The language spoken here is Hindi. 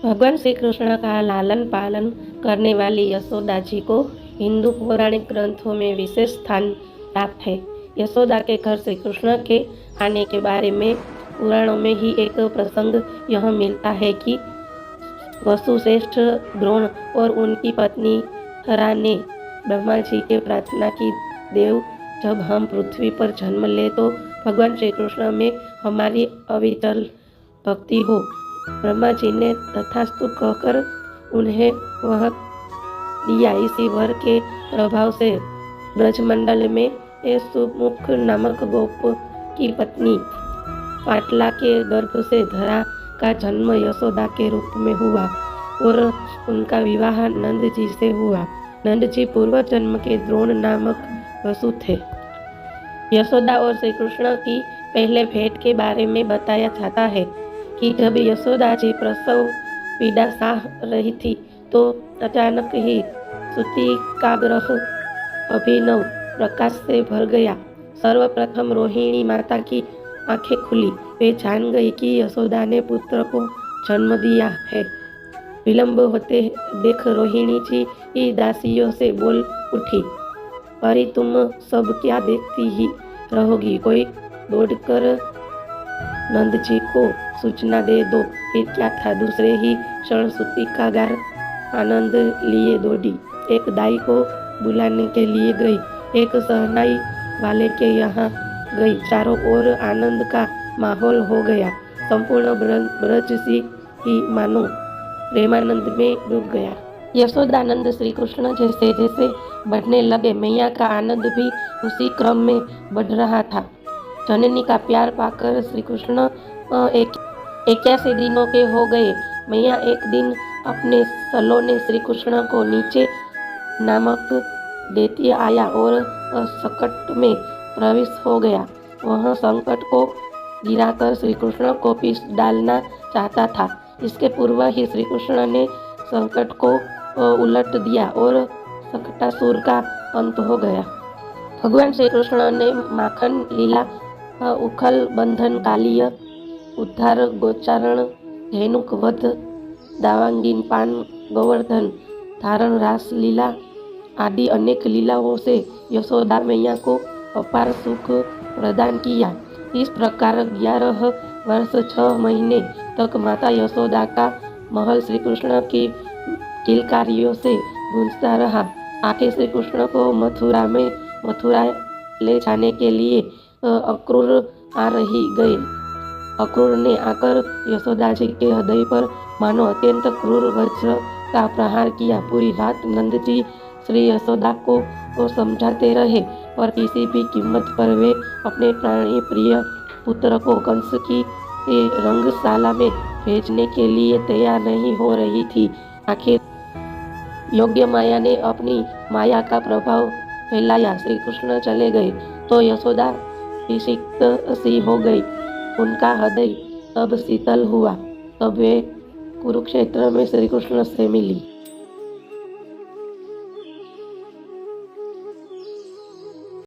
भगवान श्री कृष्ण का लालन पालन करने वाली यशोदा जी को हिंदू पौराणिक ग्रंथों में विशेष स्थान प्राप्त है। यशोदा के घर श्री कृष्ण के आने के बारे में पुराणों में ही एक प्रसंग यह मिलता है कि वसुश्रेष्ठ द्रोण और उनकी पत्नी हरा ने ब्रह्मा जी के प्रार्थना की, देव जब हम पृथ्वी पर जन्म ले तो भगवान श्री कृष्ण में हमारी अविचल भक्ति हो। ब्रह्मा जी ने तथास्तु कहकर उन्हें वह दिया। इसी वर के प्रभाव से ब्रजमंडल में सुमुख नामक गोप की पत्नी पाटला के गर्भ से धरा का जन्म यशोदा के रूप में हुआ और उनका विवाह नंद जी से हुआ। नंद जी पूर्व जन्म के द्रोण नामक वसु थे। यशोदा और श्री कृष्ण की पहले भेंट के बारे में बताया जाता है कि जब यशोदा जी प्रसव पीड़ा सह रही थी तो अचानक ही सूतिकाग्रह अभिनव प्रकाश से भर गया। सर्वप्रथम रोहिणी माता की आंखें खुली। वे जान गई कि यशोदा ने पुत्र को जन्म दिया है। विलंब होते देख रोहिणी जी दासियों से बोल उठी, अरे तुम सब क्या देखती ही रहोगी, कोई दौड़कर नंद जी को सूचना दे दो। फिर क्या था, दूसरे ही क्षण सूतिकागार आनंद लिए दौड़ी। एक दाई को बुलाने के लिए गई, एक सहनाई वाले के यहाँ गई। चारों ओर आनंद का माहौल हो गया। संपूर्ण ब्रज ही मानो प्रेमानंद में डूब गया। यशोदानंद श्री कृष्ण जैसे जैसे बढ़ने लगे, मैया का आनंद भी उसी क्रम में बढ़ रहा था। जननी का प्यार पाकर श्री कृष्ण 81 दिनों के हो गए। मैया एक दिन अपने सलोने श्री कृष्ण को नीचे नामक देती आया और संकट में प्रवेश हो गया। वह संकट को गिराकर श्री कृष्ण को पीस डालना चाहता था। इसके पूर्व ही श्री कृष्ण ने संकट को उलट दिया और सकटासुर का अंत हो गया। भगवान श्री कृष्ण ने माखन लीला, उखल बंधन कालिय उद्धार, गोचारण, धेनुक वध, दावांगीन पान, गोवर्धन धारण, रास लीला आदि अनेक लीलाओं से यशोदा मैया को अपार सुख प्रदान किया। इस प्रकार 11 वर्ष 6 महीने तक माता यशोदा का महल श्री कृष्ण की किलकारियों से गूंजता रहा। आखिर श्री कृष्ण को मथुरा ले जाने के लिए अक्रूर आ रही गए। अक्रूर ने आकर यशोदा जी के हृदय पर मानो अत्यंत क्रूर वज्र का प्रहार किया। पूरी रात नंद जी श्री यशोदा को समझाते रहे, पर किसी भी कीमत पर वे अपने प्राणी प्रिय पुत्र को कंस की रंगशाला में भेजने के लिए तैयार नहीं हो रही थी। आखिर योग्य माया ने अपनी माया का प्रभाव फैलाया। श्री कृष्ण चले गए तो यशोदा विषिक्त सी हो गई। उनका हृदय तब शीतल हुआ। तब वे कुरुक्षेत्र में श्री कृष्ण से मिली।